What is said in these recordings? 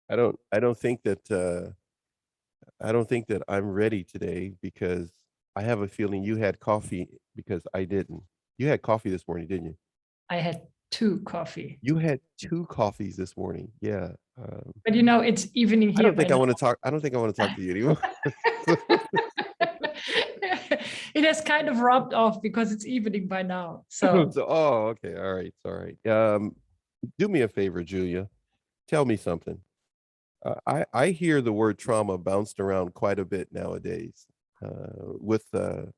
I don't think that I'm ready today because I have a feeling you had coffee because I didn't. You had coffee this morning, didn't you? I had 2 coffee. You had 2 coffees this morning. Yeah. But it's evening I here don't by think I now. want to talk. I don't think I want to talk to you anymore. It has kind of rubbed off because it's evening by now. So Oh, okay. All right. All right. Do me a favor, Julia. Tell me something. I hear the word trauma bounced around quite a bit nowadays with the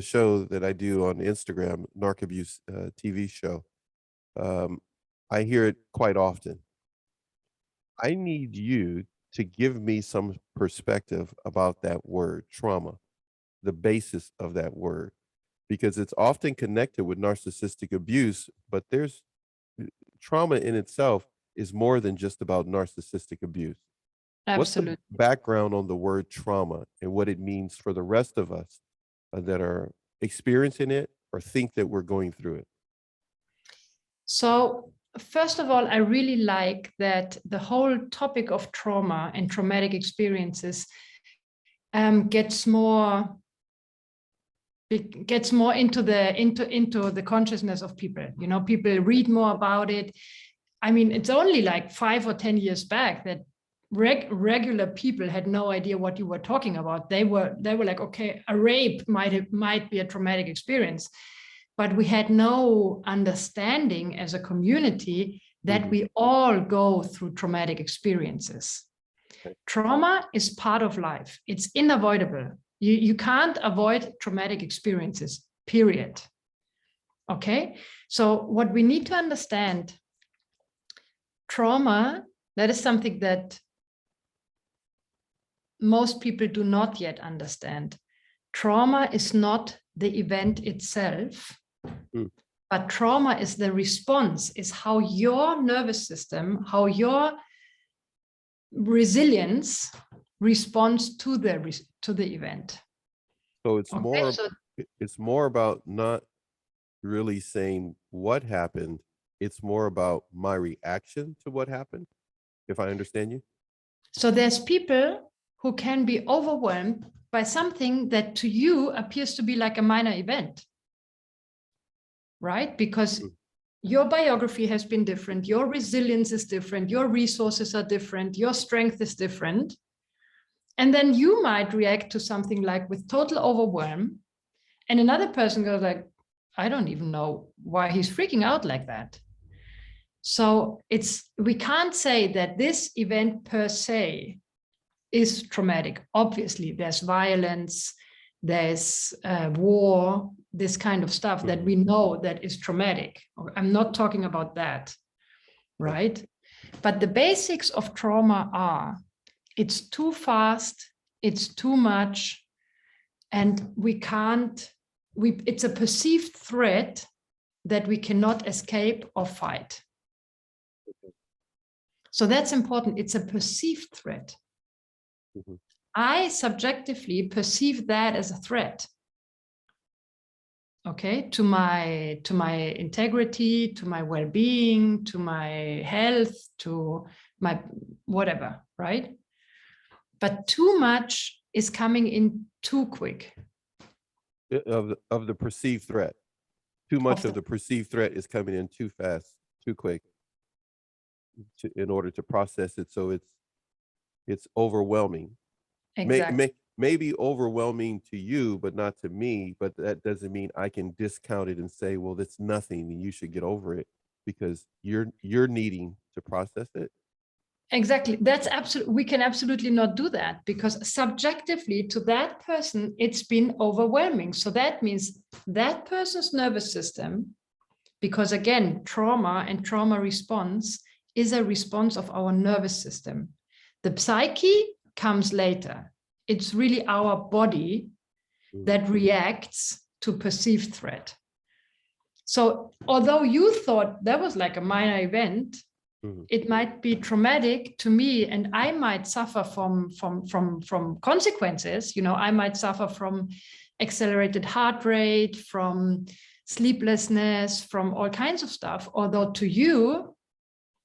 show that I do on Instagram, NarcAbuse TV show. I hear it quite often. I need you to give me some perspective about that word, trauma, the basis of that word, because it's often connected with narcissistic abuse, but there's trauma in itself is more than just about narcissistic abuse. What's the absolutely. background on the word trauma and what it means for the rest of us that are experiencing it or think that we're going through it? So first of all, I really like that the whole topic of trauma and traumatic experiences gets more into the consciousness of people. People read more about it. I mean, it's only like 5 or 10 years back that regular people had no idea what you were talking about. They were like, okay, a rape might be a traumatic experience, but we had no understanding as a community that we all go through traumatic experiences. Okay. Trauma is part of life. It's unavoidable. You can't avoid traumatic experiences, period. Okay, so what we need to understand, trauma, that is something that most people do not yet understand. Trauma is not the event itself, but trauma is the response, is how your nervous system, how your resilience responds to the event. So it's Okay, it's more about not really saying what happened. It's more about my reaction to what happened, if I understand you. So there's people who can be overwhelmed by something that to you appears to be like a minor event, right? Because your biography has been different, your resilience is different, your resources are different, your strength is different. And then you might react to something like with total overwhelm, and another person goes like, I don't even know why he's freaking out like that. So we can't say that this event per se is traumatic. Obviously, there's violence, there's war, this kind of stuff that we know that is traumatic. I'm not talking about that, right? But the basics of trauma are, it's too fast, it's too much, and it's a perceived threat that we cannot escape or fight. So that's important. It's a perceived threat. I subjectively perceive that as a threat. Okay, to my integrity, to my well-being, to my health, to my whatever, right? But too much is coming in too quick. Of the perceived threat. Too much of the perceived threat is coming in too fast, too quick in order to process it. So it's overwhelming. Exactly. Maybe overwhelming to you, but not to me. But that doesn't mean I can discount it and say, well, that's nothing and you should get over it because you're needing to process it. Exactly. That's absolutely, we can absolutely not do that because subjectively to that person, it's been overwhelming. So that means that person's nervous system, because again, trauma and trauma response is a response of our nervous system. The psyche comes later. It's really our body that reacts to perceived threat. So although you thought that was like a minor event, it might be traumatic to me, and I might suffer from consequences. I might suffer from accelerated heart rate, from sleeplessness, from all kinds of stuff. Although to you,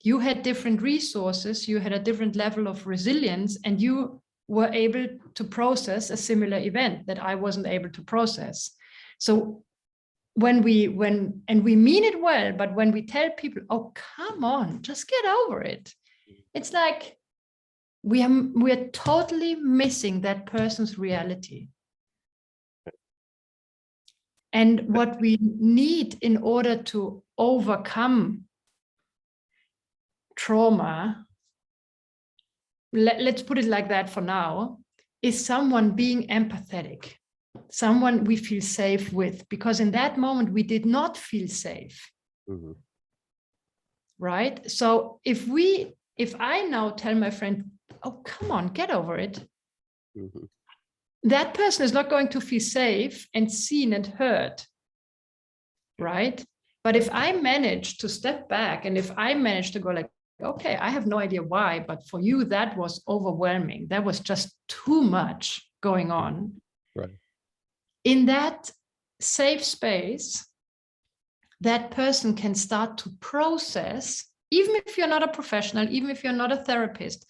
You had different resources, you had a different level of resilience, and you were able to process a similar event that I wasn't able to process. So and we mean it well, but when we tell people, oh, come on, just get over it, it's like we are totally missing that person's reality. And what we need in order to overcome trauma, let's put it like that for now, is someone being empathetic, someone we feel safe with, because in that moment we did not feel safe. Mm-hmm. Right? So if I now tell my friend, oh, come on, get over it, mm-hmm. that person is not going to feel safe and seen and heard, right? But if I manage to step back, and if I manage to go like, okay, I have no idea why, but for you, that was overwhelming. That was just too much going on. Right. In that safe space, that person can start to process, even if you're not a professional, even if you're not a therapist,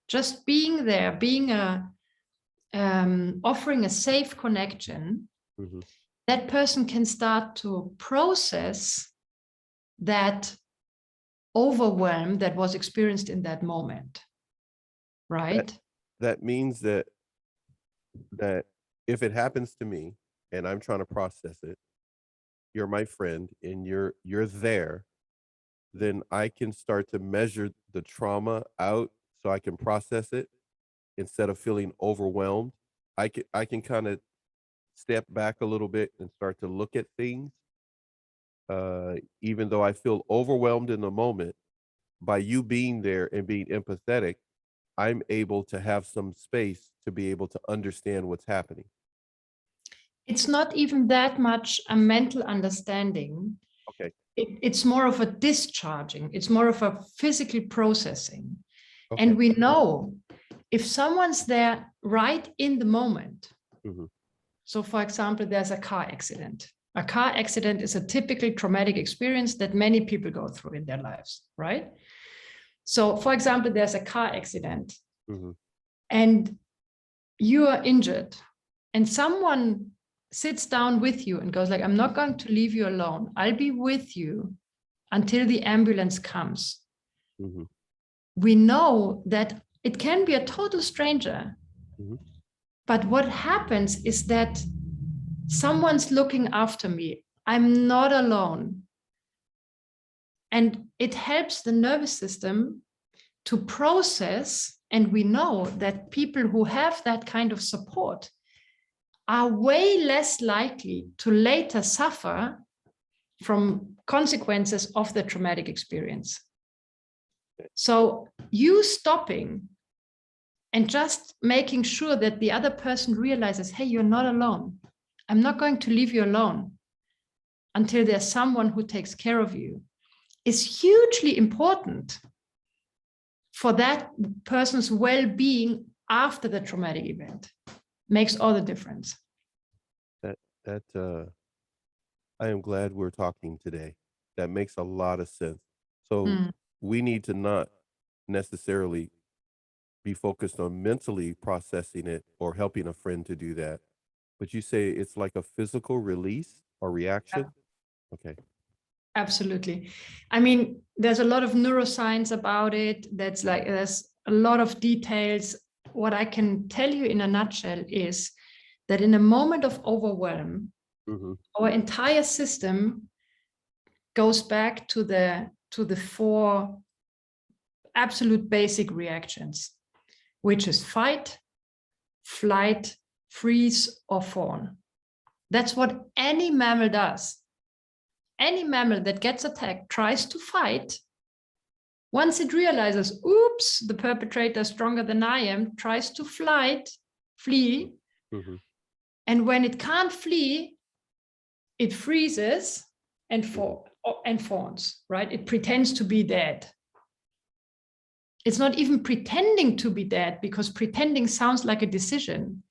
just being there, being offering a safe connection, mm-hmm. that person can start to process that overwhelm that was experienced in that moment, right? That means that if it happens to me and I'm trying to process it, you're my friend and you're there, then I can start to measure the trauma out so I can process it instead of feeling overwhelmed. I can kind of step back a little bit and start to look at things. Even though I feel overwhelmed in the moment, by you being there and being empathetic, I'm able to have some space to be able to understand what's happening. It's not even that much a mental understanding. Okay. It's more of a discharging. It's more of a physical processing. Okay. And we know if someone's there right in the moment. Mm-hmm. So for example, there's a car accident. A car accident is a typical traumatic experience that many people go through in their lives, right? So for example, there's a car accident, mm-hmm. and you are injured, and someone sits down with you and goes like, I'm not going to leave you alone. I'll be with you until the ambulance comes. Mm-hmm. We know that it can be a total stranger, mm-hmm. but what happens is that someone's looking after me. I'm not alone. And it helps the nervous system to process. And we know that people who have that kind of support are way less likely to later suffer from consequences of the traumatic experience. So you stopping and just making sure that the other person realizes, hey, you're not alone. I'm not going to leave you alone until there's someone who takes care of you, is hugely important for that person's well-being after the traumatic event. Makes all the difference. I am glad we're talking today. That makes a lot of sense. So we need to not necessarily be focused on mentally processing it or helping a friend to do that. But you say it's like a physical release or reaction? Yeah. Okay. Absolutely. I mean, there's a lot of neuroscience about it. There's a lot of details. What I can tell you in a nutshell is that in a moment of overwhelm, mm-hmm. our entire system goes back to the four absolute basic reactions, which is fight, flight, freeze, or fawn. That's what any mammal does. Any mammal that gets attacked tries to fight. Once it realizes, oops, the perpetrator is stronger than I am, tries to flee. Mm-hmm. And when it can't flee, it freezes and fawns, right? It pretends to be dead. It's not even pretending to be dead, because pretending sounds like a decision,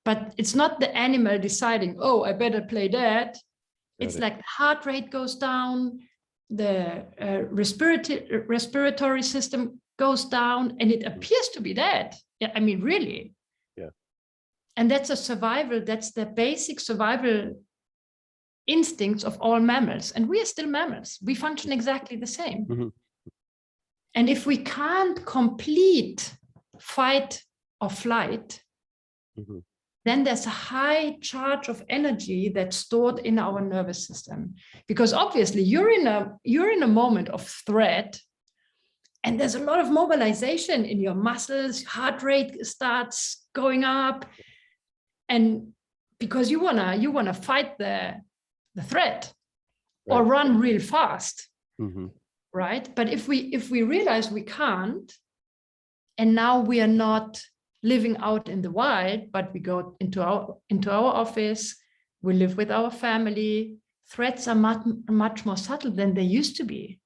but it's not the animal deciding, oh, I better play dead. It's like the heart rate goes down, respiratory system goes down, and it appears to be dead. Yeah, I mean, really. Yeah. And that's a survival, that's the basic survival instincts of all mammals. And we are still mammals. We function exactly the same. Mm-hmm. And if we can't complete fight or flight, Mm-hmm. then there's a high charge of energy that's stored in our nervous system. Because obviously you're in a moment of threat, and there's a lot of mobilization in your muscles, heart rate starts going up, and because you wanna fight the threat, or run real fast. Mm-hmm. Right? But if we realize we can't, and now we are not living out in the wild, but we go into our office, we live with our family, threats are much more subtle than they used to be.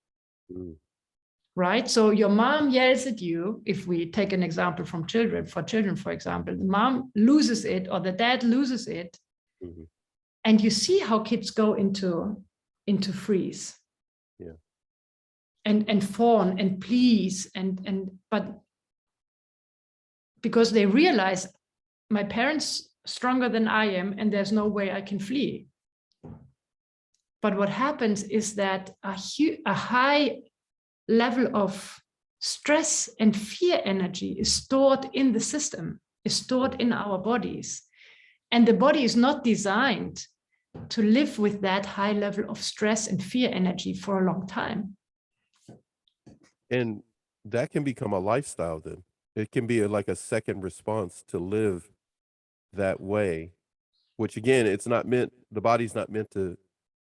Mm. Right? So your mom yells at you, if we take an example from children, for example, the mom loses it or the dad loses it. Mm-hmm. And you see how kids go into freeze. Yeah. And fawn and please but because they realize my parents stronger than I am, and there's no way I can flee. But what happens is that a high level of stress and fear energy is stored in the system, is stored in our bodies. And the body is not designed to live with that high level of stress and fear energy for a long time. And that can become a lifestyle then. It can be like a second response to live that way, which again, the body's not meant to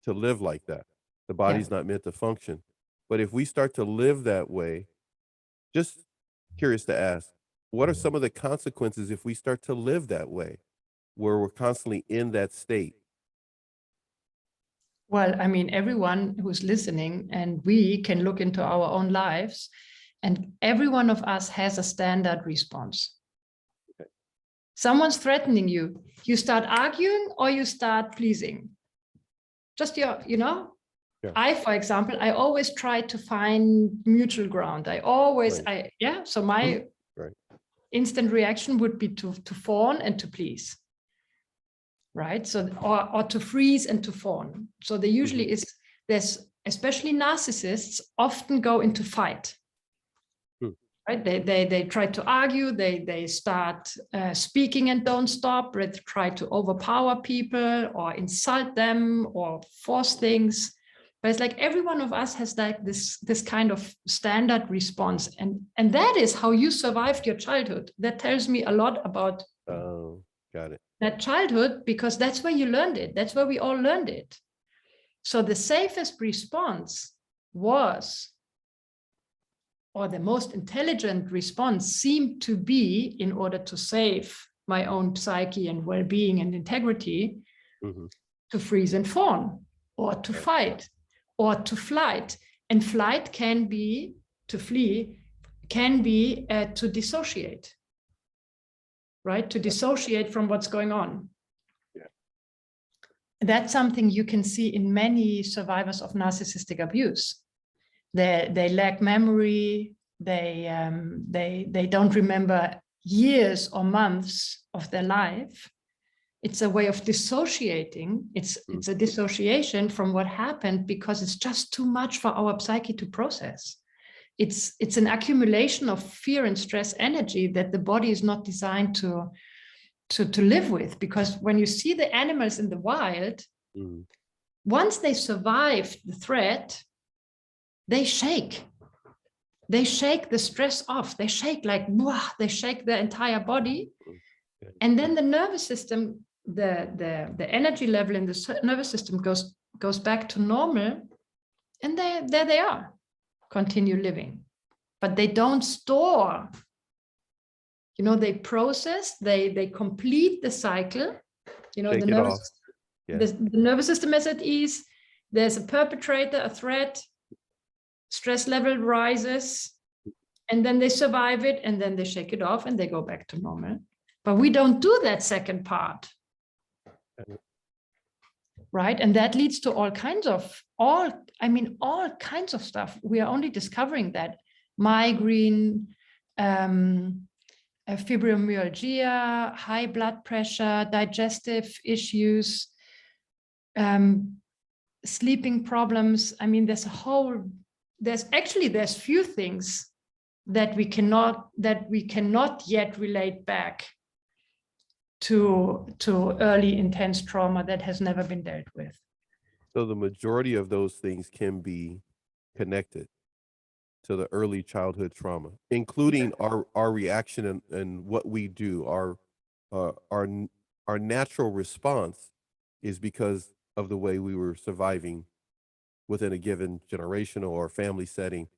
live like that. The body's not meant to function. But if we start to live that way, just curious to ask, what are some of the consequences if we start to live that way, where we're constantly in that state? Well, I mean, everyone who's listening, and we can look into our own lives, and every one of us has a standard response. Okay. Someone's threatening you, you start arguing or you start pleasing. Just I, for example, I always try to find mutual ground. So my instant reaction would be to fawn and to please. Right? So, or to freeze and to fawn. So there usually there's, especially narcissists often go into fight. Right? They try to argue, they start speaking and don't stop, they try to overpower people or insult them or force things. But it's like every one of us has like this kind of standard response. And that is how you survived your childhood. That tells me a lot about got it. That childhood, because that's where you learned it. That's where we all learned it. So the safest response was, or the most intelligent response seemed to be, in order to save my own psyche and well-being and integrity, to freeze and fawn, or to fight, or to flight. And flight can be, to flee, can be to dissociate. Right? To dissociate from what's going on. Yeah. That's something you can see in many survivors of narcissistic abuse. They lack memory. They don't remember years or months of their life. It's a way of dissociating. It's a dissociation from what happened because it's just too much for our psyche to process. It's an accumulation of fear and stress energy that the body is not designed to live with. Because when you see the animals in the wild, once they survive the threat, they shake. They shake the stress off. They shake like, they shake their entire body. And then the nervous system, the energy level in the nervous system goes back to normal. And there they are. Continue living, but they don't store. They process, they complete the cycle. The nervous system is at ease. There's a perpetrator, a threat, stress level rises, and then they survive it, and then they shake it off and they go back to normal. But we don't do that second part. right? And that leads to all kinds of stuff. We are only discovering that migraine, fibromyalgia, high blood pressure, digestive issues, sleeping problems. I mean, there's few things that we cannot yet relate back to early intense trauma that has never been dealt with. So the majority of those things can be connected to the early childhood trauma, including our reaction and what we do. Our natural response is because of the way we were surviving within a given generational or family setting.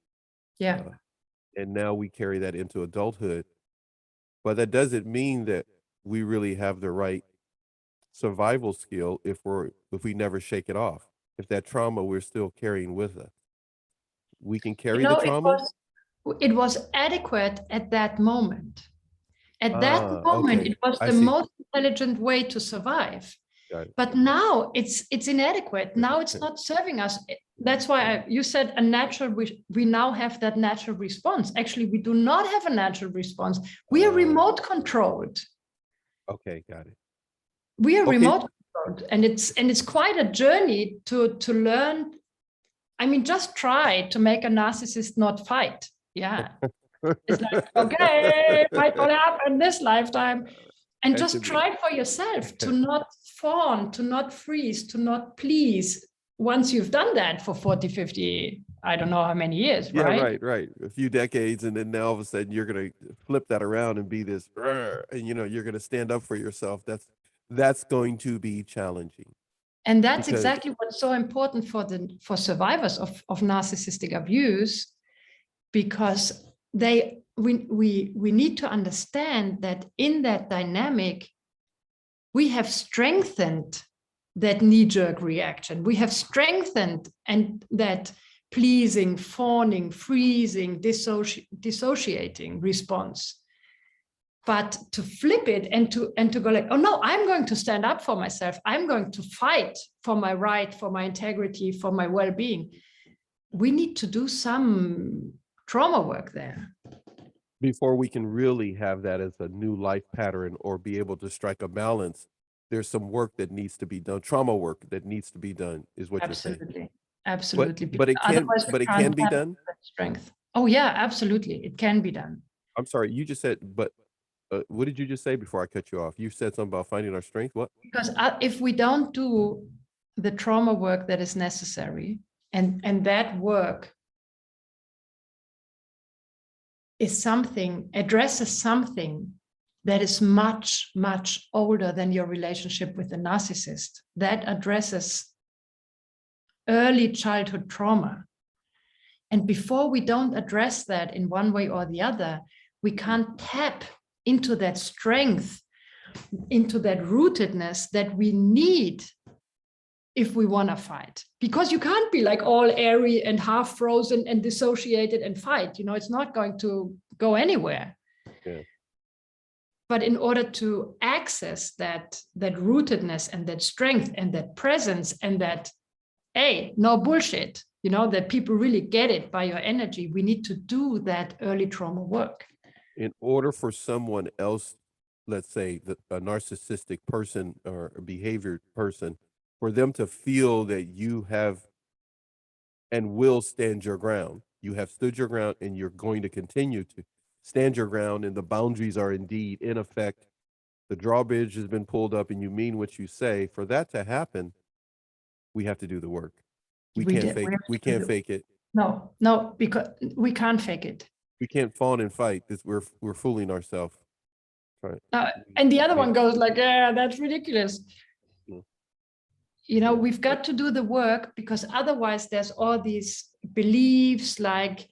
Yeah. And now we carry that into adulthood. But that doesn't mean that we really have the right survival skill if we never shake it off. If that trauma we're still carrying with us. We can carry the trauma. It was adequate at that moment. At that moment, okay. it was the most intelligent way to survive. But now it's inadequate. Now it's not serving us. That's why you said we now have that natural response. Actually, we do not have a natural response. We are remote controlled. Okay, got it. We are remote controlled, and it's quite a journey to learn. I mean, just try to make a narcissist not fight. Yeah. It's like, okay, might not happen this lifetime. And just try for yourself to not fawn, to not freeze, to not please. Once you've done that for 40, 50, I don't know how many years, right? Right. A few decades. And then now all of a sudden you're going to flip that around and be this, and you're going to stand up for yourself. That's going to be challenging. And that's exactly what's so important for survivors of narcissistic abuse, because we need to understand that in that dynamic, we have strengthened that knee-jerk reaction. We have strengthened and that pleasing, fawning, freezing, dissociating response. But to flip it and to go like, oh no, I'm going to stand up for myself. I'm going to fight for my right, for my integrity, for my well-being. We need to do some trauma work there. Before we can really have that as a new life pattern or be able to strike a balance, there's some work that needs to be done, trauma work that needs to be done, is what you're saying. Absolutely. But it can be done? Strength. Oh yeah, absolutely. It can be done. I'm sorry, you just said, but what did you just say before I cut you off? You said something about finding our strength. What? Because if we don't do the trauma work that is necessary, and that work addresses something that is much, much older than your relationship with the narcissist, that addresses early childhood trauma. And before we don't address that in one way or the other, we can't tap into that strength, into that rootedness that we need if we want to fight. Because you can't be like all airy and half frozen and dissociated and fight. It's not going to go anywhere. Yeah. But in order to access that rootedness and that strength and that presence and that, hey, no bullshit, that people really get it by your energy, we need to do that early trauma work. In order for someone else, let's say a narcissistic person or a behaviored person, for them to feel that you have and will stand your ground, you have stood your ground and you're going to continue to stand your ground, and the boundaries are indeed in effect, the drawbridge has been pulled up and you mean what you say, for that to happen, we have to do the work. We can't fake it. No, because we can't fake it. We can't fawn and fight. We're fooling ourselves. Right. And the other one goes like, yeah, that's ridiculous. We've got to do the work, because otherwise there's all these beliefs like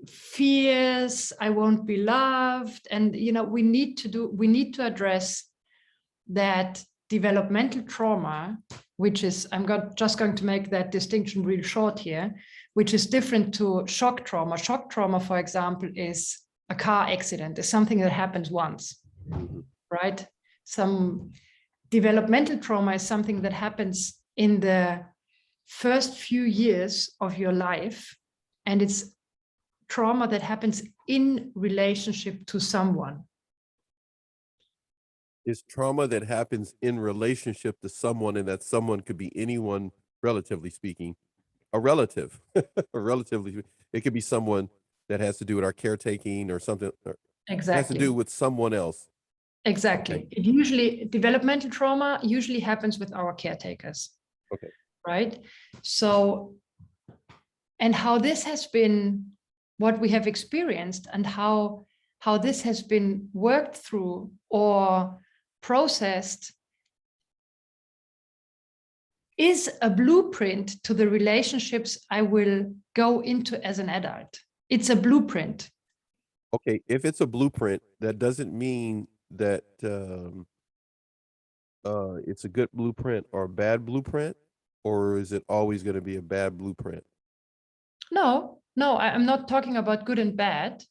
fears, I won't be loved. And, we need to address that developmental trauma, which is, just going to make that distinction real short here, which is different to shock trauma. Shock trauma, for example, is a car accident, is something that happens once, right? Some developmental trauma is something that happens in the first few years of your life, and it's trauma that happens in relationship to someone. It's trauma that happens in relationship to someone, and that someone could be anyone, relatively speaking, a relative, it could be someone that has to do with our caretaking or something, or has to do Exactly. with someone else. Exactly. Okay. It usually, developmental trauma usually happens with our caretakers. Okay. Right? So, and how this has been, what we have experienced, and how this has been worked through or processed, is a blueprint to the relationships I will go into as an adult. It's a blueprint. Okay, if it's a blueprint, that doesn't mean that it's a good blueprint or a bad blueprint, or is it always going to be a bad blueprint? No, I'm not talking about good and bad.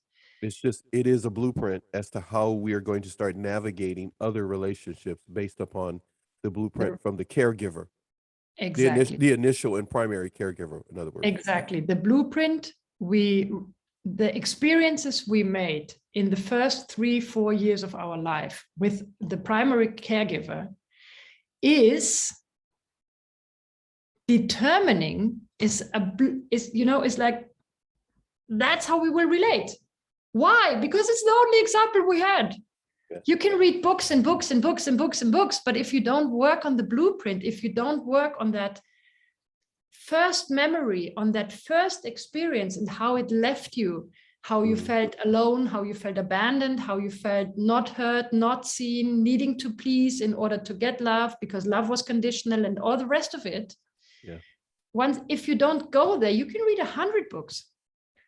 It's just, it is a blueprint as to how we are going to start navigating other relationships based upon the blueprint from the caregiver. Exactly. The initial and primary caregiver, in other words. Exactly. The blueprint, the experiences we made in the first 3-4 years of our life with the primary caregiver is determining, is like, that's how we will relate. Why? Because it's the only example we had. Yeah. You can read books and books and books and books and books, but if you don't work on the blueprint, if you don't work on that first memory, on that first experience and how it left you, how you felt alone, how you felt abandoned, how you felt not heard, not seen, needing to please in order to get love because love was conditional, and all the rest of it. Yeah. If you don't go there, you can read 100 books,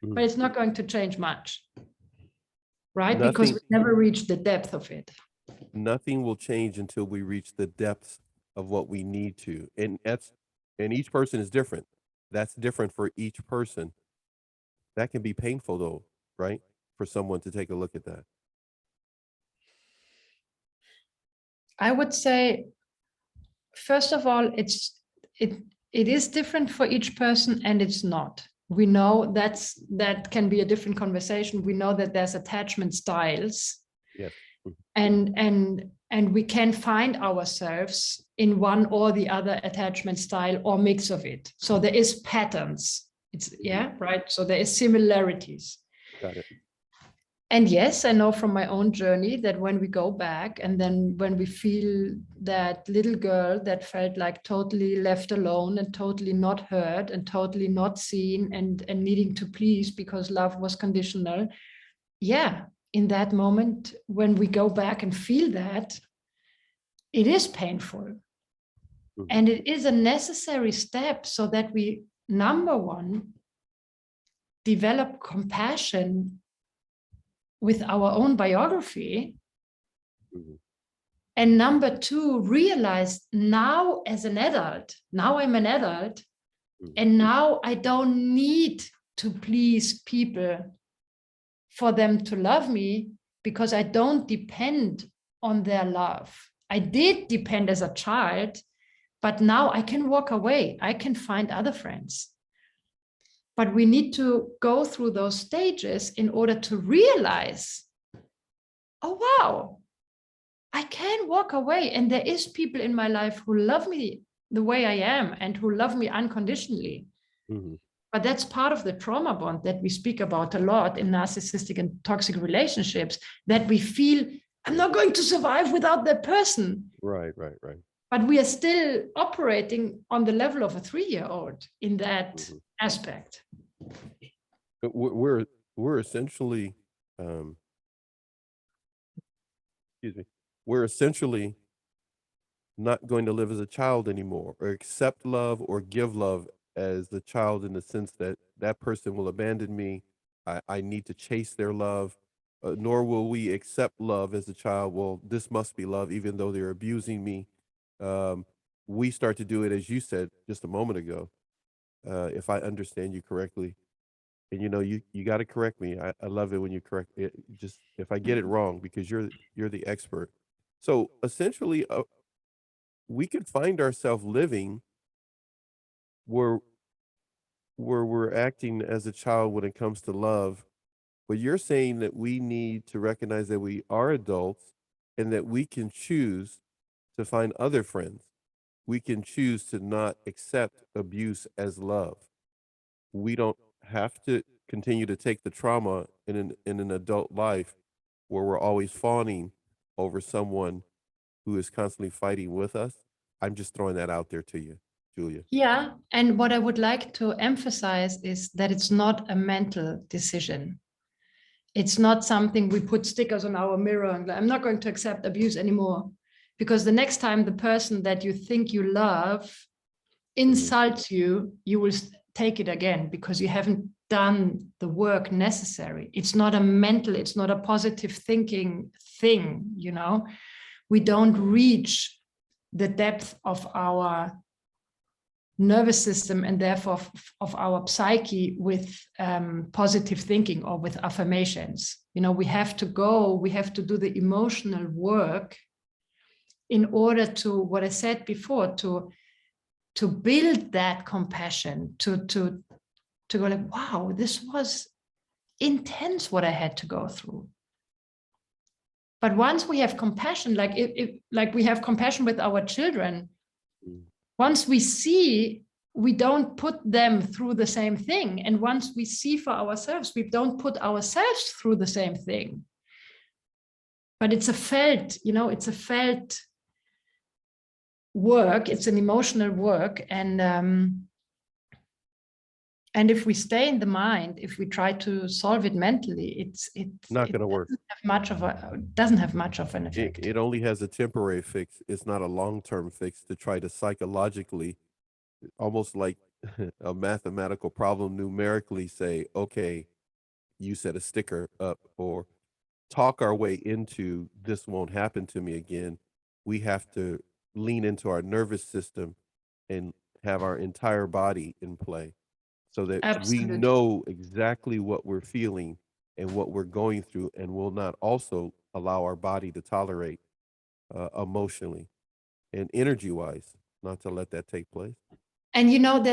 but it's not going to change much, right? Because we never reach the depth of it. Nothing will change until we reach the depths of what we need to. And each person is different. That's different for each person. That can be painful though, right? For someone to take a look at that. I would say, first of all, it is different for each person, and it's not. We know that can be a different conversation. We know that there's attachment styles. Yes. And we can find ourselves in one or the other attachment style or mix of it. So there is patterns. Right. So there is similarities. Got it. And yes, I know from my own journey that when we go back, and then when we feel that little girl that felt like totally left alone and totally not heard and totally not seen and needing to please because love was conditional. Yeah. In that moment, when we go back and feel that, it is painful. And it is a necessary step so that we, number one, develop compassion with our own biography. And number two, realize now as an adult, now I'm an adult, and now I don't need to please people for them to love me, because I don't depend on their love. I did depend as a child, but now I can walk away. I can find other friends. But we need to go through those stages in order to realize, oh, wow, I can walk away. And there is people in my life who love me the way I am and who love me unconditionally. But that's part of the trauma bond that we speak about a lot in narcissistic and toxic relationships, that we feel, I'm not going to survive without that person. Right. But we are still operating on the level of a 3-year-old in that aspect. We're essentially, we're essentially not going to live as a child anymore, or accept love or give love as the child, in the sense that that person will abandon me. I need to chase their love, nor will we accept love as a child. Well, this must be love, even though they're abusing me. We start to do it, as you said just a moment ago, if I understand you correctly. And you got to correct me. I love it when you correct it, just if I get it wrong, because you're the expert. So essentially, we could find ourselves living where we're acting as a child when it comes to love, but you're saying that we need to recognize that we are adults and that we can choose to find other friends. We can choose to not accept abuse as love. We don't have to continue to take the trauma in an adult life where we're always fawning over someone who is constantly fighting with us. I'm just throwing that out there to you, Julia. Yeah. And what I would like to emphasize is that it's not a mental decision. It's not something we put stickers on our mirror and I'm not going to accept abuse anymore. Because the next time the person that you think you love insults you, you will take it again because you haven't done the work necessary. It's not a mental, it's not a positive thinking thing, you know. We don't reach the depth of our nervous system and therefore of our psyche with positive thinking or with affirmations. You know, we have to do the emotional work in order to, what I said before, to build that compassion, to go like, wow, this was intense what I had to go through. But once we have compassion, like we have compassion with our children, once we see, we don't put them through the same thing. And once we see for ourselves, we don't put ourselves through the same thing. But it's a felt, you know, it's a felt work, it's an emotional work. And if we stay in the mind, if we try to solve it mentally, it's not going to work. Doesn't have much of an effect. It only has a temporary fix. It's not a long-term fix to try to psychologically, almost like a mathematical problem, numerically say, okay, you set a sticker up, or talk our way into this won't happen to me again. We have to lean into our nervous system and have our entire body in play so that Absolutely. we know exactly what we're feeling and what we're going through, and will not also allow our body to tolerate emotionally and energy wise, not to let that take place. And you know,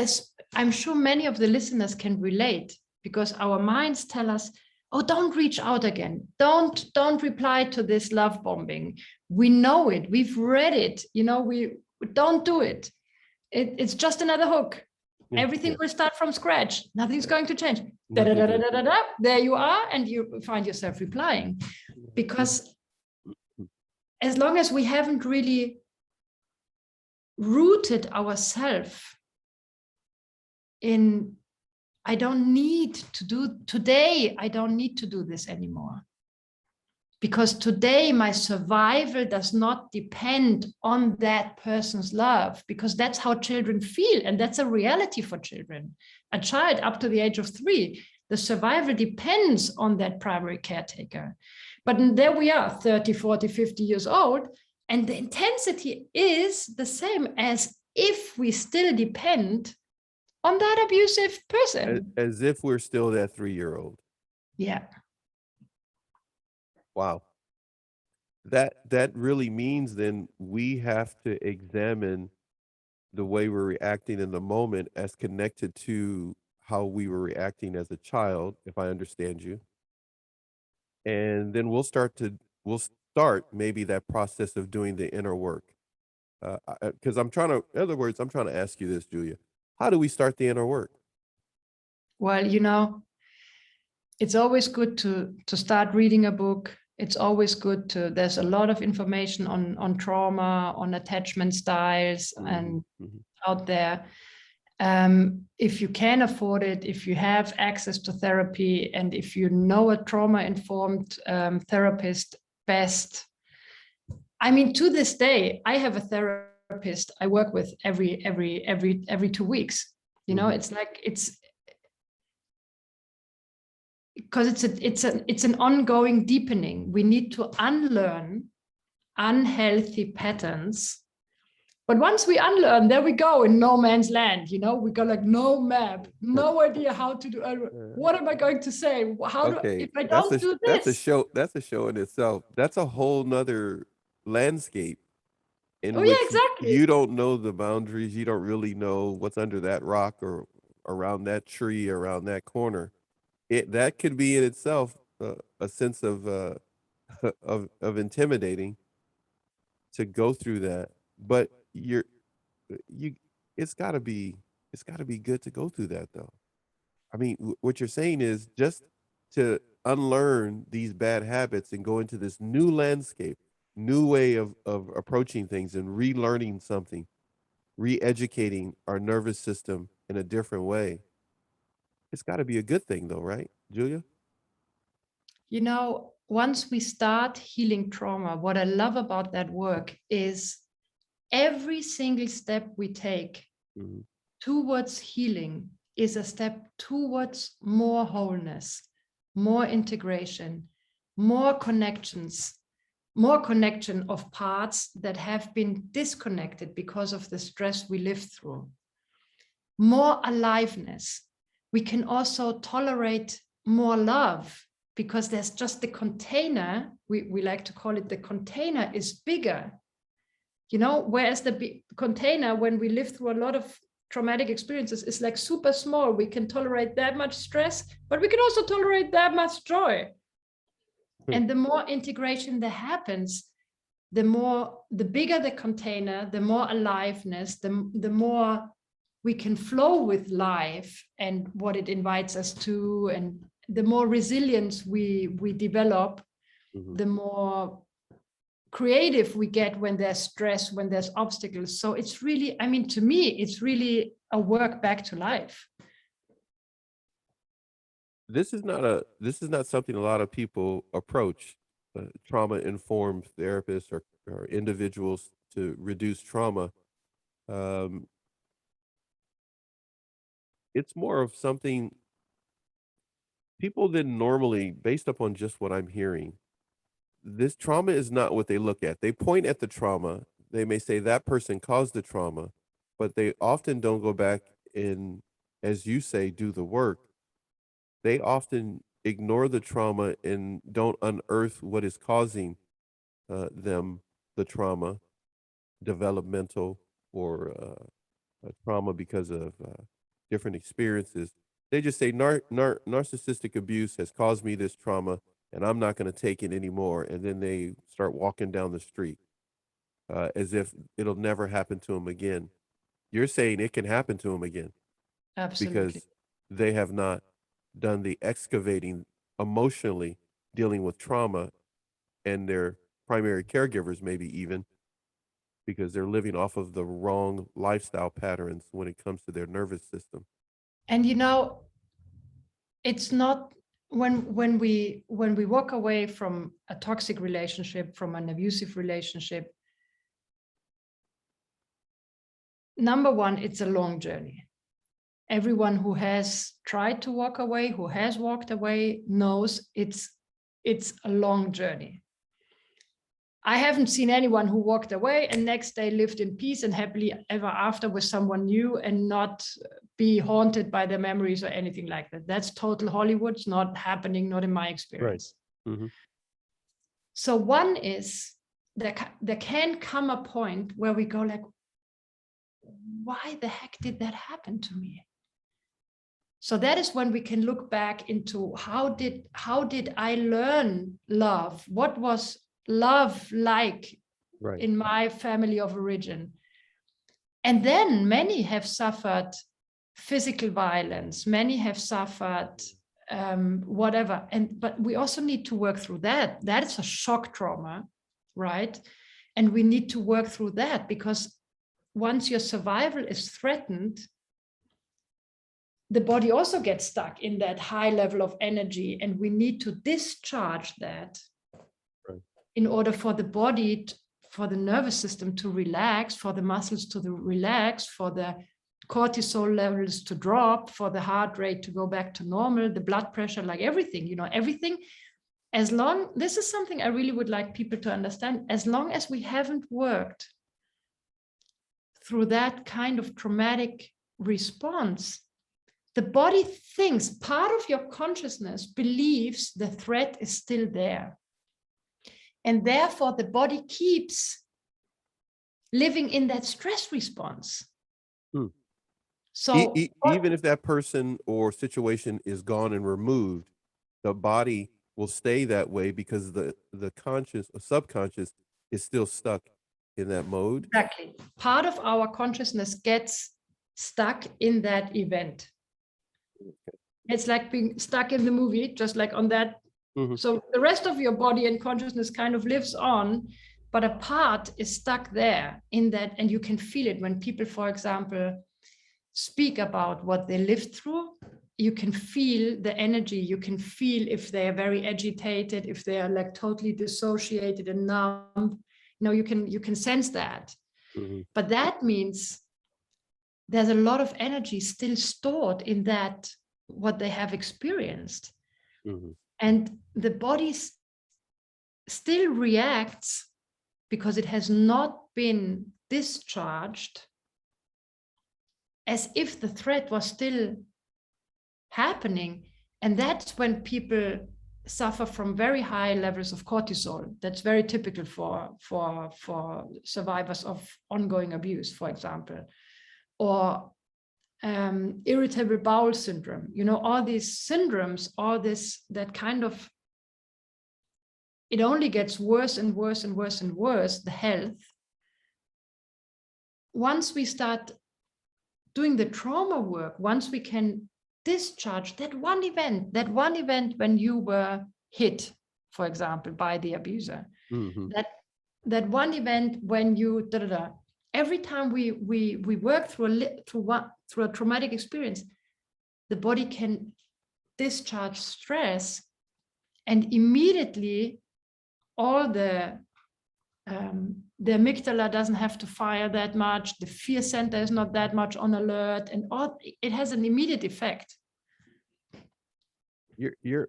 I'm sure many of the listeners can relate, because our minds tell us, oh, don't reach out again. Don't reply to this love bombing. We know it. We've read it. You know, we don't do it. It's just another hook. Everything will start from scratch. Nothing's going to change. There you are, and you find yourself replying. Because as long as we haven't really rooted ourselves in, I don't need to do today, I don't need to do this anymore. Because today my survival does not depend on that person's love, because that's how children feel. And that's a reality for children. A child up to the age of 3, the survival depends on that primary caretaker. But there we are, 30, 40, 50 years old, and the intensity is the same as if we still depend on that abusive person. As if we're still that 3-year-old. Yeah. Wow. That really means then we have to examine the way we're reacting in the moment as connected to how we were reacting as a child, if I understand you. And then we'll start maybe that process of doing the inner work. Because in other words, I'm trying to ask you this, Julia. How do we start the inner work? Well, you know, it's always good to start reading a book. It's always good there's a lot of information on trauma, on attachment styles, and out there. If you can afford it, if you have access to therapy, and if you know a trauma-informed therapist best. I mean, to this day, I have a therapist I work with every 2 weeks. You know, it's because it's an ongoing deepening. We need to unlearn unhealthy patterns. But once we unlearn, there we go in no man's land. You know, we go like no map, no idea how to do. What am I going to say? If I don't do this? That's a show in itself. That's a whole nother landscape in Oh, yeah, which exactly. you don't know the boundaries. You don't really know what's under that rock or around that tree, around that corner. That could be in itself a sense of of intimidating to go through that. But you it's got to be good to go through that though. I mean, what you're saying is just to unlearn these bad habits and go into this new landscape, new way of approaching things and relearning something, re-educating our nervous system in a different way. It's got to be a good thing though, right, Julia? You know, once we start healing trauma, what I love about that work is every single step we take Mhm. towards healing is a step towards more wholeness, more integration, more connections, more connection of parts that have been disconnected because of the stress we lived through, more aliveness. We can also tolerate more love because there's just the container, we like to call it the container is bigger. You know, whereas the container, when we live through a lot of traumatic experiences, is like super small. We can tolerate that much stress, but we can also tolerate that much joy. And the more integration that happens, the bigger the container, the more aliveness, the more we can flow with life and what it invites us to, and the more resilience we develop, the more creative we get when there's stress, when there's obstacles. So it's really, I mean, to me, it's really a work back to life. This is not something a lot of people approach, trauma informed therapists or individuals to reduce trauma. Um, it's more of something people didn't normally, based upon just what I'm hearing, this trauma is not what they look at. They point at the trauma. They may say that person caused the trauma, but they often don't go back and, as you say, do the work. They often ignore the trauma and don't unearth what is causing them the trauma, developmental or trauma because of different experiences. They just say narcissistic abuse has caused me this trauma and I'm not going to take it anymore. And then they start walking down the street as if it'll never happen to them again. You're saying it can happen to them again Absolutely. because they have not done the excavating emotionally dealing with trauma, and their primary caregivers maybe even because they're living off of the wrong lifestyle patterns when it comes to their nervous system. And you know, it's not when we walk away from a toxic relationship, from an abusive relationship, number one, it's a long journey. Everyone who has tried to walk away, who has walked away, knows it's a long journey. I haven't seen anyone who walked away and next day lived in peace and happily ever after with someone new and not be haunted by their memories or anything like that. That's total Hollywood. It's not happening, not in my experience. Right. Mm-hmm. So one is there can come a point where we go like, why the heck did that happen to me? So that is when we can look back into how did I learn love? What was love like Right. in my family of origin? And then many have suffered physical violence, many have suffered whatever. But we also need to work through that. That is a shock trauma, right? And we need to work through that because once your survival is threatened, the body also gets stuck in that high level of energy, and we need to discharge that in order for the body, for the nervous system to relax, for the muscles to relax, for the cortisol levels to drop, for the heart rate to go back to normal, the blood pressure, like everything, you know, everything. As long, this is something I really would like people to understand, as long as we haven't worked through that kind of traumatic response, the body thinks, part of your consciousness believes the threat is still there. And therefore the body keeps living in that stress response. Hmm. So Even if that person or situation is gone and removed, the body will stay that way because the conscious or subconscious is still stuck in that mode. exactly, part of our consciousness gets stuck in that event. It's like being stuck in the movie, just like on that. Mhm. So the rest of your body and consciousness kind of lives on, but a part is stuck there in that, and you can feel it when people, for example, speak about what they lived through. You can feel the energy. You can feel if they are very agitated, if they are like totally dissociated and numb. You can sense that. Mhm. But that means there's a lot of energy still stored in that, what they have experienced. Mhm. And the body still reacts because it has not been discharged, as if the threat was still happening. And that's when people suffer from very high levels of cortisol. That's very typical for survivors of ongoing abuse, for example, or irritable bowel syndrome. All these syndromes, that kind of, it only gets worse and worse and worse and worse, the health. Once we start doing the trauma work, once we can discharge that one event when you were hit, for example, by the abuser, Mhm. that one event when you every time we work through a traumatic experience, the body can discharge stress, and immediately all the amygdala doesn't have to fire that much, the fear center is not that much on alert, and it has an immediate effect. You're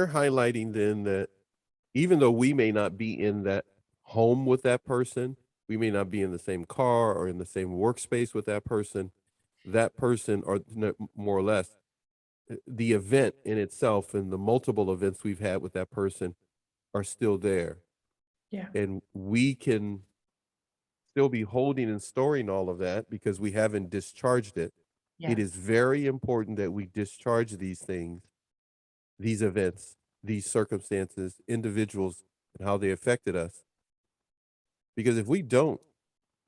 highlighting then that even though we may not be in that home with that person, we may not be in the same car or in the same workspace with that person, or more or less, the event in itself and the multiple events we've had with that person are still there. Yeah. And we can still be holding and storing all of that because we haven't discharged it. Yeah. It is very important that we discharge these things, these events, these circumstances, individuals, and how they affected us. Because if we don't,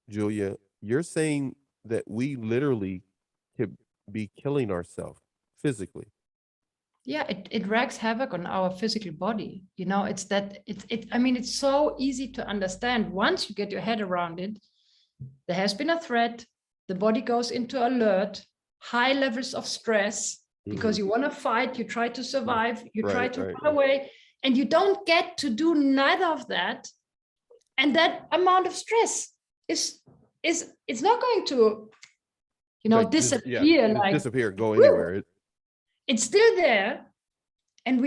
Julia, you're saying that we literally could be killing ourselves physically. Yeah, it wreaks havoc on our physical body. It's so easy to understand. Once you get your head around it, there has been a threat, the body goes into alert, high levels of stress, because you want to fight, you try to survive, you try to run away, and you don't get to do neither of that. And that amount of stress is it's not going to disappear, go anywhere. It's still there, and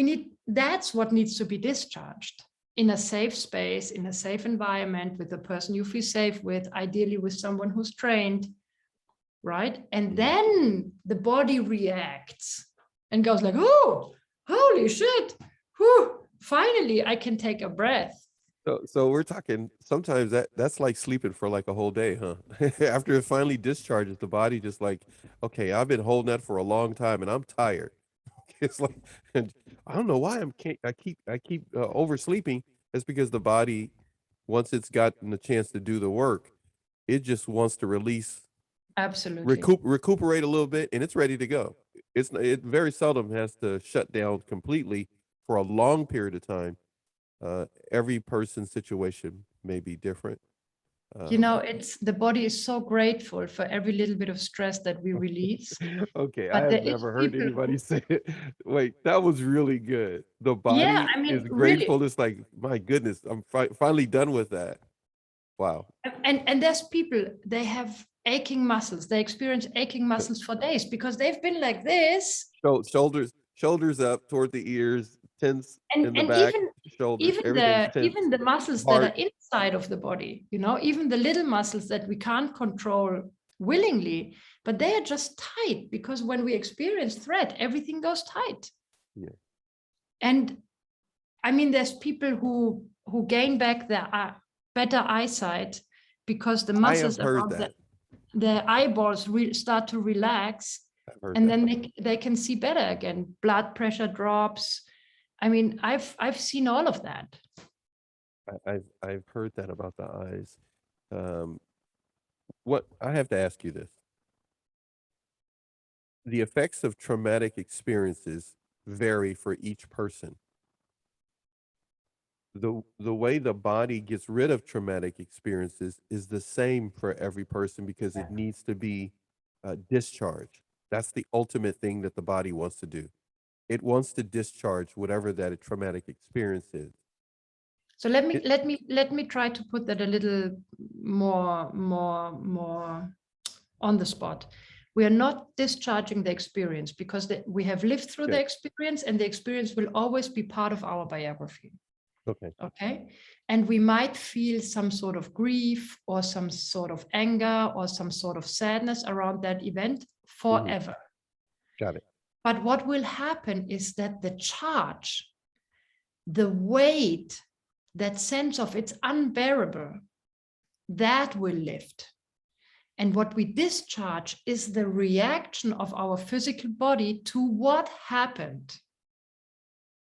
that's what needs to be discharged in a safe space, in a safe environment, with the person you feel safe with, ideally with someone who's trained, right? And then the body reacts and goes like, oh, holy shit, whew, finally I can take a breath. So we're talking, sometimes that's like sleeping for like a whole day, huh? After it finally discharges, the body just like, okay, I've been holding that for a long time and I'm tired. It's like, and I don't know why I keep oversleeping. It's because the body, once it's gotten the chance to do the work, it just wants to release, Absolutely. recuperate a little bit, and it's ready to go. It very seldom has to shut down completely for a long period of time. Every person's situation may be different. It's the body is so grateful for every little bit of stress that we release. Okay, But I there have is never heard people anybody say it. Wait, that was really good. The body is really. grateful. It's like, my goodness, I'm finally done with that. Wow. And there's people, they have aching muscles. They experience aching muscles for days because they've been like this. Shoulders up toward the ears, tense in the And back, shoulders, everything's tense. even the muscles Heart. that are inside of the body, even the little muscles that we can't control willingly, but they are just tight because when we experience threat, everything goes tight. Yeah. And I mean, there's people who gain back their better eyesight because the I have muscles heard around that. the eyeballs start to relax, I've heard and that. then they can see better again. Blood pressure drops. I mean, I've seen all of that. I've heard that about the eyes. What I have to ask you this: the effects of traumatic experiences vary for each person. The way the body gets rid of traumatic experiences is the same for every person because it needs to be discharged. That's the ultimate thing that the body wants to do. It wants to discharge whatever that traumatic experience is. So let me It- let me try to put that a little more on the spot. We are not discharging the experience because we have lived through the Okay. experience, and the experience will always be part of our biography. Okay. Okay. And we might feel some sort of grief or some sort of anger or some sort of sadness around that event forever. Got it. But what will happen is that the charge, the weight, that sense of it's unbearable, that will lift. And what we discharge is the reaction of our physical body to what happened.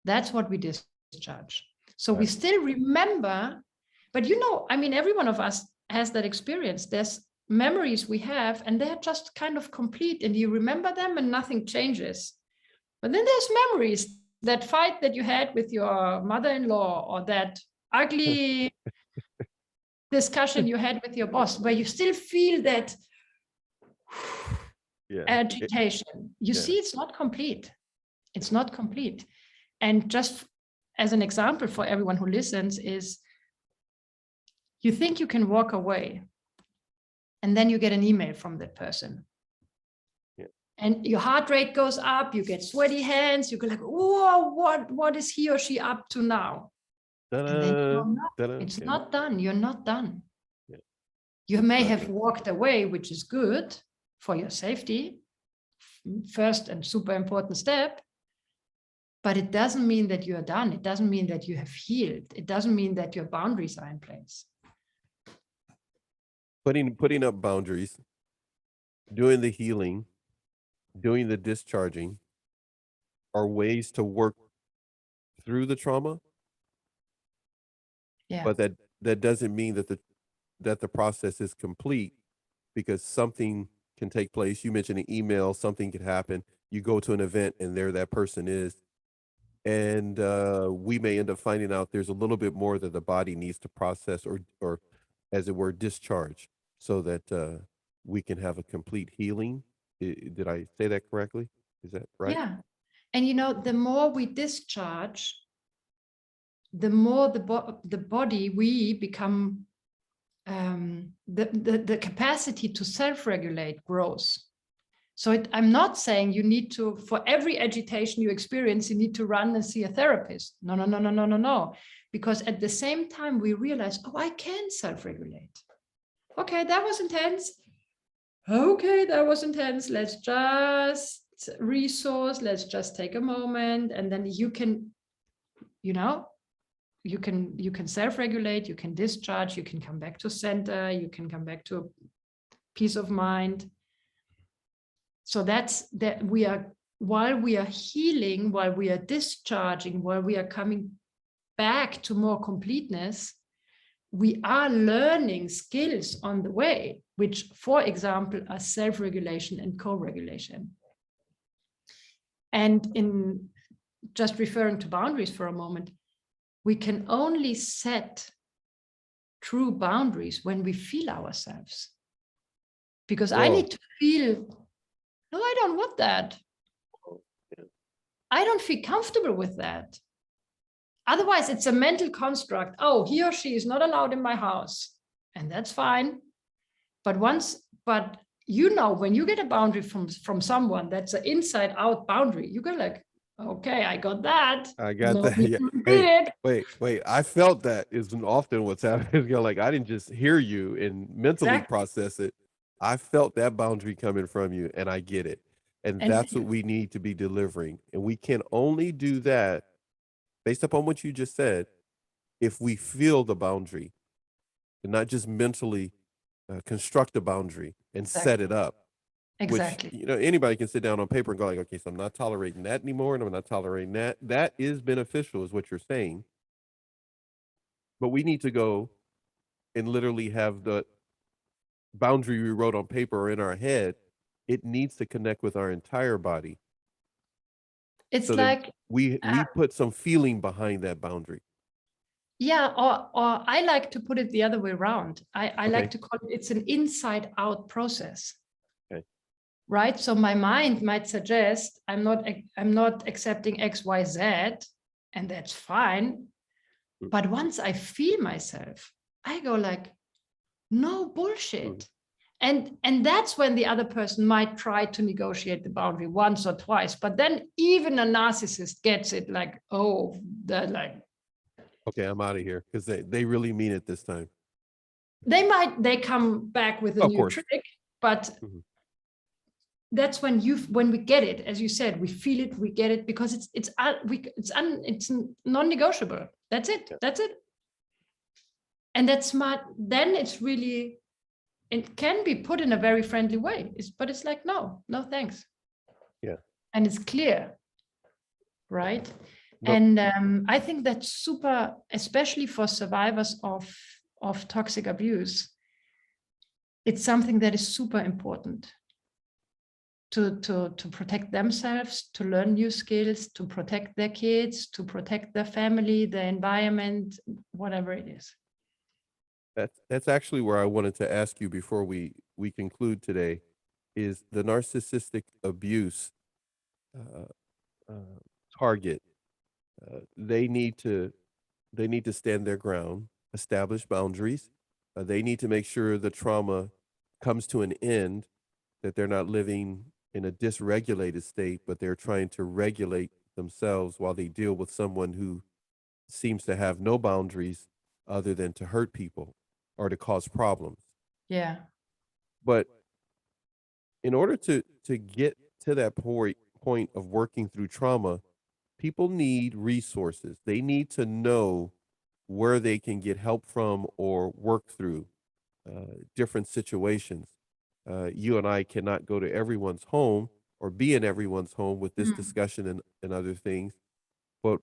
That's what we discharge. So we still remember, but I mean, every one of us has that experience. There's memories we have, and they're just kind of complete, and you remember them and nothing changes. But then there's memories, that fight that you had with your mother-in-law, or that ugly discussion you had with your boss, where you still feel that agitation. You see, it's not complete. It's not complete. And just as an example for everyone who listens is, you think you can walk away, and then you get an email from that person. Yeah. And your heart rate goes up, you get sweaty hands, you go like, whoa, what is he or she up to now? And then it's not done. You're not done. Yeah. You may have walked away, which is good for your safety, first and super important step. But it doesn't mean that you are done. It doesn't mean that you have healed. It doesn't mean that your boundaries are in place. Putting up boundaries, doing the healing, doing the discharging are ways to work through the trauma. Yeah. But that doesn't mean that the process is complete, because something can take place. You mentioned an email, something could happen. You go to an event and there that person is. And we may end up finding out there's a little bit more that the body needs to process, or as it were, discharge, so that we can have a complete healing. Did I say that correctly? Is that right? Yeah. And the more we discharge, the more the body, we become, the capacity to self-regulate grows. So I'm not saying you need to, for every agitation you experience, you need to run and see a therapist. No. Because at the same time, we realize, oh, I can self-regulate. Okay, that was intense. Okay, that was intense. Let's just resource. Let's just take a moment. And then you can self-regulate, you can discharge, you can come back to center, you can come back to peace of mind. So that's that. While we are healing, while we are discharging, while we are coming back to more completeness, we are learning skills on the way, which, for example, are self-regulation and co-regulation. And in just referring to boundaries for a moment, we can only set true boundaries when we feel ourselves. Because I need to feel, no, I don't want that. I don't feel comfortable with that. Otherwise, it's a mental construct. Oh, he or she is not allowed in my house. And that's fine. But when you get a boundary from someone, that's an inside out boundary, you go like, okay, I got that. I got that. Yeah. Hey, wait. I felt that isn't often what's happening. You're like, I didn't just hear you and mentally process it. I felt that boundary coming from you, and I get it. And that's what we need to be delivering. And we can only do that, based upon what you just said, if we feel the boundary, and not just mentally construct a boundary and set it up. Exactly. Which, anybody can sit down on paper and go like, okay, so I'm not tolerating that anymore, and I'm not tolerating that. That is beneficial, is what you're saying. But we need to go and literally have the boundary we wrote on paper or in our head. It needs to connect with our entire body. It's so like that we put some feeling behind that boundary. yeah, or I like to put it the other way around. I Okay. like to call it, it's an inside out process. Okay. Right? So my mind might suggest I'm not accepting X, Y, Z, and that's fine. But once I feel myself, I go like, no bullshit. And that's when the other person might try to negotiate the boundary once or twice. But then even a narcissist gets it like, oh, they're like, Okay, I'm out of here, because they really mean it this time. they come back with a Of new course. trick, but that's when we get it, as you said, we feel it, we get it, because it's non-negotiable. That's it. Yeah. That's it. And that's smart. Then it's really, it can be put in a very friendly way, but it's like, no thanks. Yeah. And it's clear, right? No. And I think that's super, especially for survivors of toxic abuse. It's something that is super important to protect themselves, to learn new skills, to protect their kids, to protect their family, the environment, whatever it is. That's actually where I wanted to ask you before we conclude today, is the narcissistic abuse target. They need to stand their ground, establish boundaries. They need to make sure the trauma comes to an end, that they're not living in a dysregulated state, but they're trying to regulate themselves while they deal with someone who seems to have no boundaries other than to hurt people or to cause problems. Yeah. But in order to get to that point of working through trauma, people need resources. They need to know where they can get help from or work through different situations. You and I cannot go to everyone's home or be in everyone's home with this discussion and other things. But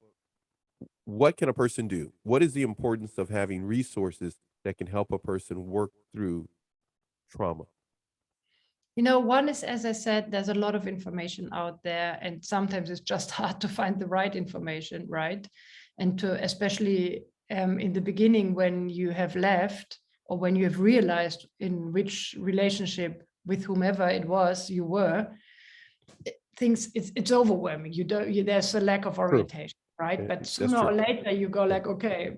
what can a person do? What is the importance of having resources that can help a person work through trauma? One is, as I said, there's a lot of information out there, and sometimes it's just hard to find the right information, right? And to, especially in the beginning, when you have left or when you have realized in which relationship with whomever it was you were, it's overwhelming. There's a lack of orientation, right? But sooner or later you go like, okay,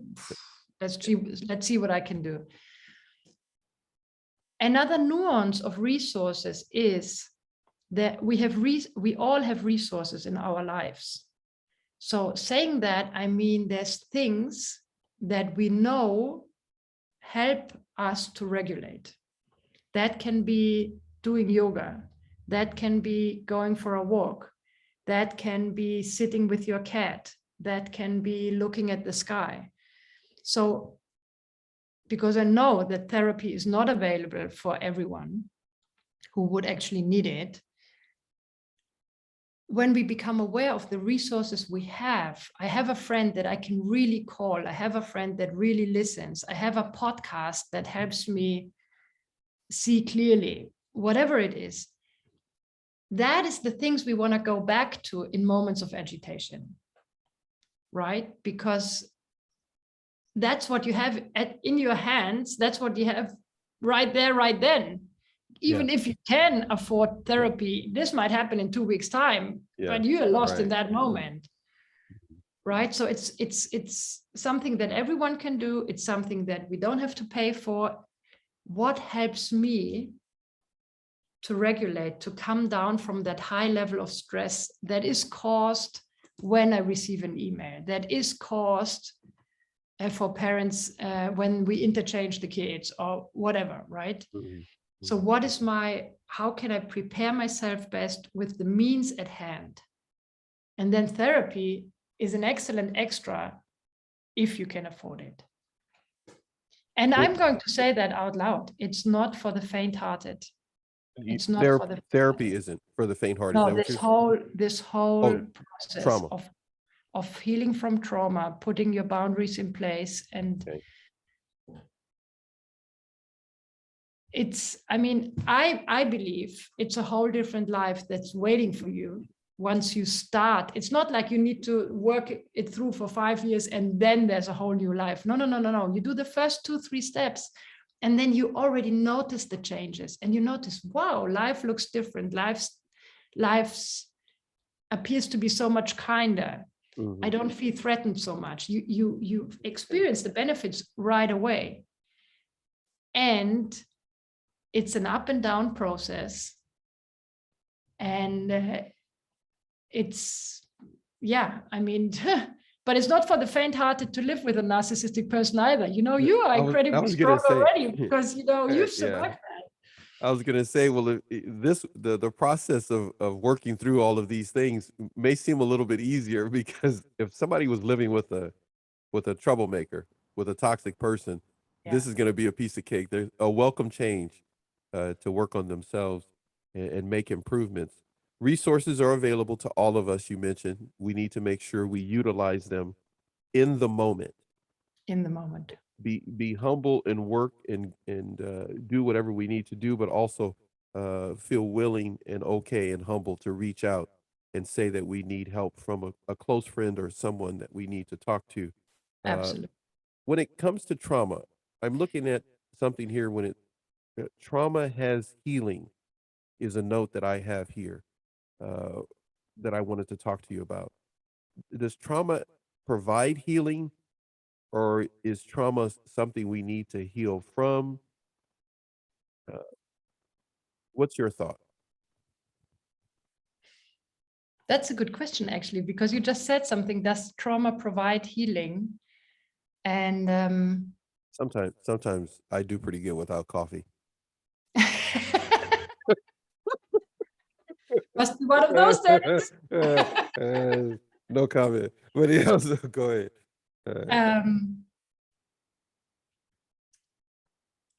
let's see what I can do. Another nuance of resources is that we all have resources in our lives. So saying that, I mean, there's things that we know help us to regulate. That can be doing yoga. That can be going for a walk. That can be sitting with your cat. That can be looking at the sky. So, because I know that therapy is not available for everyone who would actually need it. When we become aware of the resources we have, I have a friend that I can really call. I have a friend that really listens. I have a podcast that helps me see clearly, whatever it is. That is the things we want to go back to in moments of agitation, right? Because that's what you have in your hands. That's what you have right there, right then. Even if you can afford therapy, this might happen in 2 weeks' time, but you are lost in that moment, right? So it's something that everyone can do. It's something that we don't have to pay for. What helps me to regulate, to come down from that high level of stress that is caused when I receive an email, that is caused for parents when we interchange the kids or whatever, right? So how can I prepare myself best with the means at hand? And then therapy is an excellent extra if you can afford it. And I'm going to say that out loud. It's not for the faint-hearted. It's not for the therapy isn't for the faint-hearted. No, this whole process trauma. of healing from trauma, putting your boundaries in place, and it's, I mean, I believe it's a whole different life that's waiting for you once you start. It's not like you need to work it through for 5 years and then there's a whole new life. No. You do the first 2-3 steps and then you already notice the changes and you notice, wow, life looks different. Life appears to be so much kinder. I don't feel threatened so much. You experience the benefits right away. And it's an up and down process. And it's, yeah, I mean, but it's not for the faint-hearted to live with a narcissistic person either. You know, you are incredibly strong already because, you know, you've survived that. I was going to say, well, the process of working through all of these things may seem a little bit easier because if somebody was living with a troublemaker, with a toxic person, this is going to be a piece of cake. There's a welcome change to work on themselves and make improvements. Resources are available to all of us. You mentioned we need to make sure we utilize them in the moment. In the moment. Be humble and work and do whatever we need to do, but also feel willing and okay and humble to reach out and say that we need help from a close friend or someone that we need to talk to. Absolutely. When it comes to trauma, I'm looking at something here. When trauma has healing is a note that I have here that I wanted to talk to you about. Does trauma provide healing, or is trauma something we need to heal from? What's your thought? That's a good question, actually, because you just said something. Does trauma provide healing? And sometimes I do pretty good without coffee. Must be one of those days. No comment. But else, go ahead.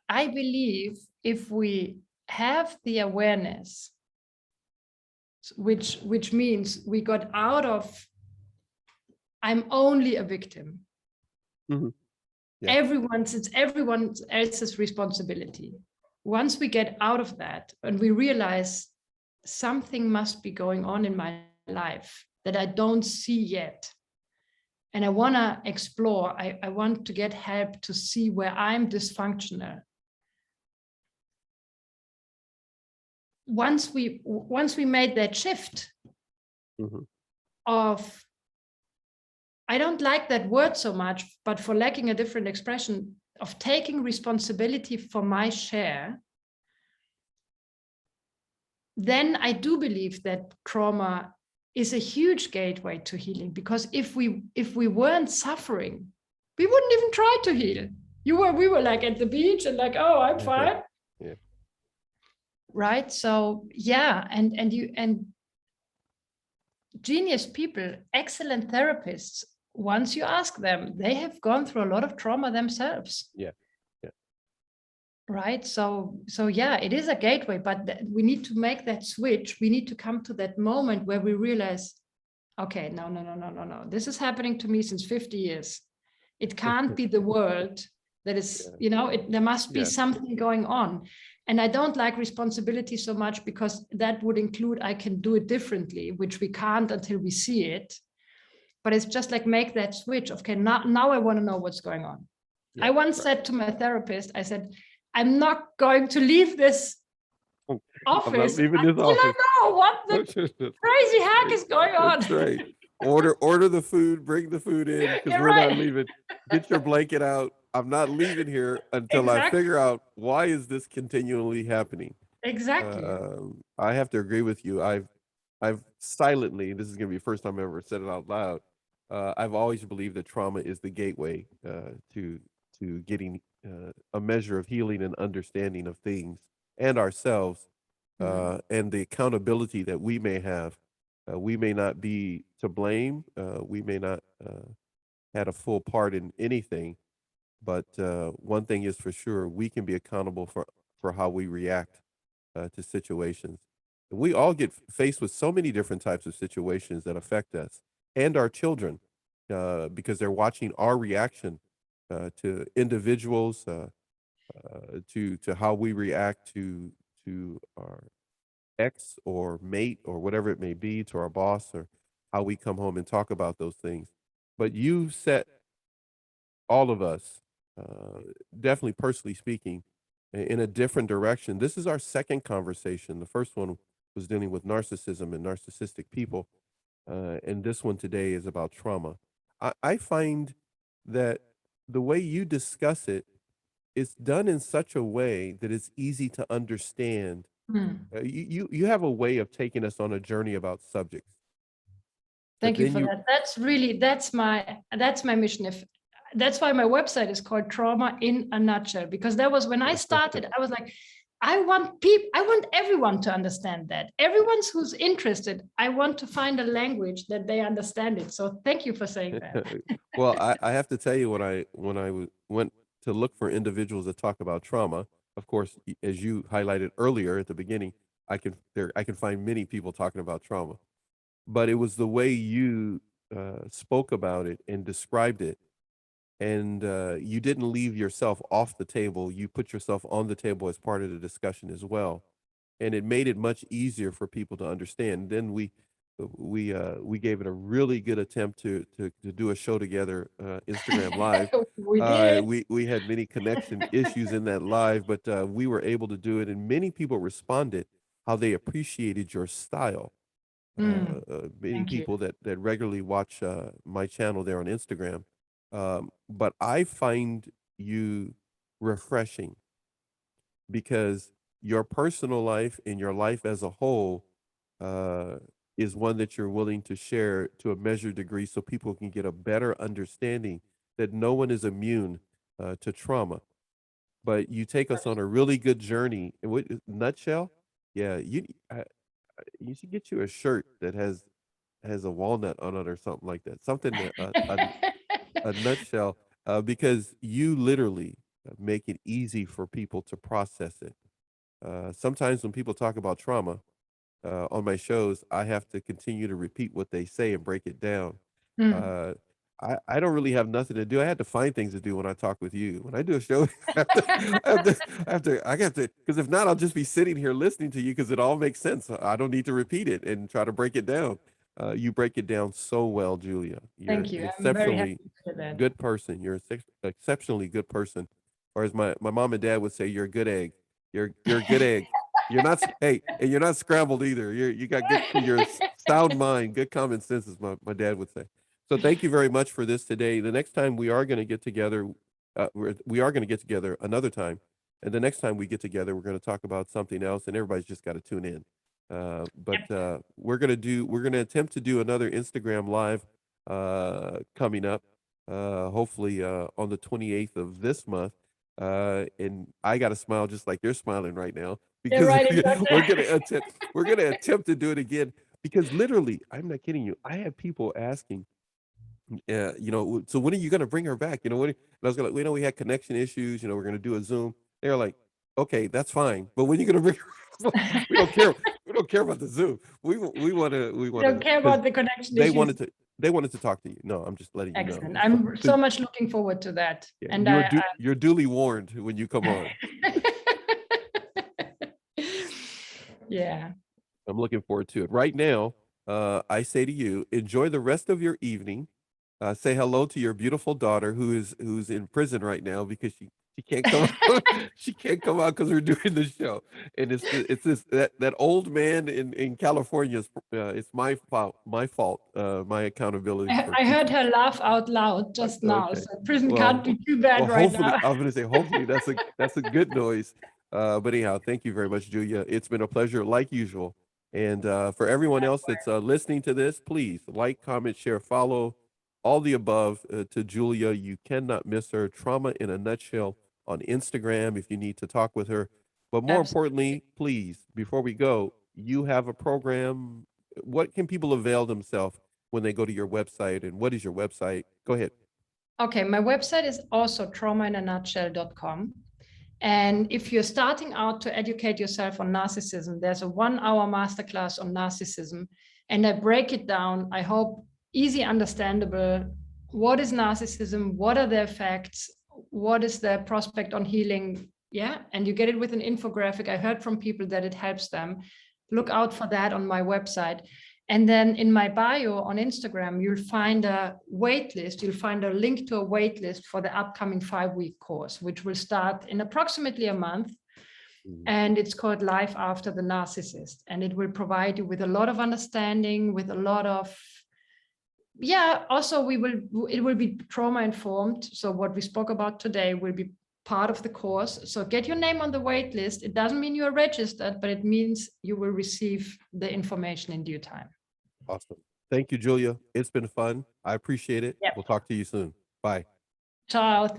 I believe if we have the awareness, which means we got out of I'm only a victim. It's everyone else's responsibility. Once we get out of that and we realize something must be going on in my life that I don't see yet, and I want to explore, I want to get help to see where I'm dysfunctional. Once we made that shift of, I don't like that word so much, but for lacking a different expression, of taking responsibility for my share, then I do believe that trauma is a huge gateway to healing, because if we weren't suffering, we wouldn't even try to heal. We were like at the beach and like, oh, I'm fine. Yeah. Right. So yeah, and genius people, excellent therapists, once you ask them, they have gone through a lot of trauma themselves. Yeah. Right. So yeah, it is a gateway, but we need to make that switch. We need to come to that moment where we realize, okay, no. This is happening to me since 50 years. It can't be the world that is, there must be something going on. And I don't like responsibility so much, because that would include I can do it differently, which we can't until we see it. But it's just like make that switch. Okay, now I want to know what's going on. I once said to my therapist, I said, I'm not going to leave this office until I know what the crazy hack is going on. That's right. Order the food, bring the food in, because we're not leaving. Get your blanket out. I'm not leaving here until I figure out why is this continually happening. Exactly. I have to agree with you. I've silently, this is going to be the first time I ever said it out loud. I've always believed that trauma is the gateway to getting a measure of healing and understanding of things and ourselves, and the accountability that we may have. We may not be to blame. We may not had a full part in anything, But one thing is for sure, we can be accountable for how we react to situations. We all get faced with so many different types of situations that affect us and our children because they're watching our reaction to individuals, to how we react to our ex or mate or whatever it may be, to our boss, or how we come home and talk about those things. But you set all of us, uh, definitely personally speaking, in a different direction. This is our second conversation. The first one was dealing with narcissism and narcissistic people, and this one today is about trauma. I find that the way you discuss it is done in such a way that it's easy to understand. Hmm. You have a way of taking us on a journey about subjects, but Thank you then for you that. That's my mission. If that's why my website is called Trauma in a Nutshell, because that was when I started, I was like, I want everyone to understand that. Everyone who's interested, I want to find a language that they understand it. So thank you for saying that. well, I have to tell you went to look for individuals that talk about trauma. Of course, as you highlighted earlier at the beginning, I can find many people talking about trauma, but it was the way you spoke about it and described it, and you didn't leave yourself off the table. You put yourself on the table as part of the discussion as well, and it made it much easier for people to understand. Then we gave it a really good attempt to do a show together, Instagram live. We did. We had many connection issues in that live, but we were able to do it, and many people responded how they appreciated your style. Many Thank you. people that regularly watch my channel there on Instagram, but I find you refreshing because your personal life and your life as a whole uh, is one that you're willing to share to a measured degree so people can get a better understanding that no one is immune to trauma. But you take us on a really good journey. In what nutshell? Yeah, you should get you a shirt that has a walnut on it or something like that. Something that a nutshell, because you literally make it easy for people to process it. Sometimes when people talk about trauma on my shows, I have to continue to repeat what they say and break it down. Hmm. Uh, I don't really have nothing to do. I had to find things to do when I talk with you. When I do a show, I have to, I have to, because if not, I'll just be sitting here listening to you because it all makes sense. I don't need to repeat it and try to break it down. You break it down so well, Julia. You're Thank you. an I'm very happy exceptionally to hear that. good person. You're exceptionally good person. Or as my mom and dad would say, you're a good egg. You're a good egg. You're not hey, and you're not scrambled either. You got good sound mind, good common sense, as my dad would say. So thank you very much for this today. The next time we are going to get together, we are going to get together another time, and the next time we get together, we're going to talk about something else, and everybody's just got to tune in. But we're going to attempt to do another Instagram live coming up, hopefully on the 28th of this month. And I got to smile just like you're smiling right now You're because right, exactly. we're gonna attempt to do it again because literally, I'm not kidding you. I have people asking, so when are you gonna bring her back? And I was gonna, we had connection issues. We're gonna do a Zoom. They're like, okay, that's fine, but when are you gonna bring her? We don't care. We don't care about the Zoom. We You don't wanna care because about the connection they issues. wanted to they wanted to talk to you. No, I'm just letting you know. Excellent. So, I'm so so much looking forward to that. yeah, And I you're duly warned when you come on. yeah. I'm looking forward to it. Right now, I say to you, enjoy the rest of your evening. Say hello to your beautiful daughter who's in prison right now because she can't come out. She can't come out because we're doing the show. And it's this that old man in California. It's my accountability for I heard keeping. her laugh out loud just now. Okay. So prison can't Well, be too bad right hopefully, now. I was going to say, hopefully that's a good noise. But anyhow, thank you very much, Julia. It's been a pleasure, like usual. And for everyone else that's listening to this, please like, comment, share, follow, all the above to Julia. You cannot miss her. Trauma in a nutshell on Instagram if you need to talk with her. But more Absolutely. importantly, please, before we go, you have a program. What can people avail themselves when they go to your website? And what is your website? Go ahead. Okay, my website is also traumainanutshell.com. And if you're starting out to educate yourself on narcissism, there's a 1-hour masterclass on narcissism. And I break it down, I hope, easy, understandable. What is narcissism? What are the effects? What is the prospect on healing? Yeah, and you get it with an infographic. I heard from people that it helps them. Look out for that on my website. And then in my bio on Instagram, you'll find a wait list. You'll find a link to a wait list for the upcoming 5-week course, which will start in approximately a month. And it's called Life After the Narcissist. And it will provide you with a lot of understanding, with a lot of, yeah, also it will be trauma informed. So what we spoke about today will be part of the course. So get your name on the wait list. It doesn't mean you're registered, but it means you will receive the information in due time. Awesome. Thank you, Julia. It's been fun. I appreciate it. Yep. We'll talk to you soon. Bye. Ciao.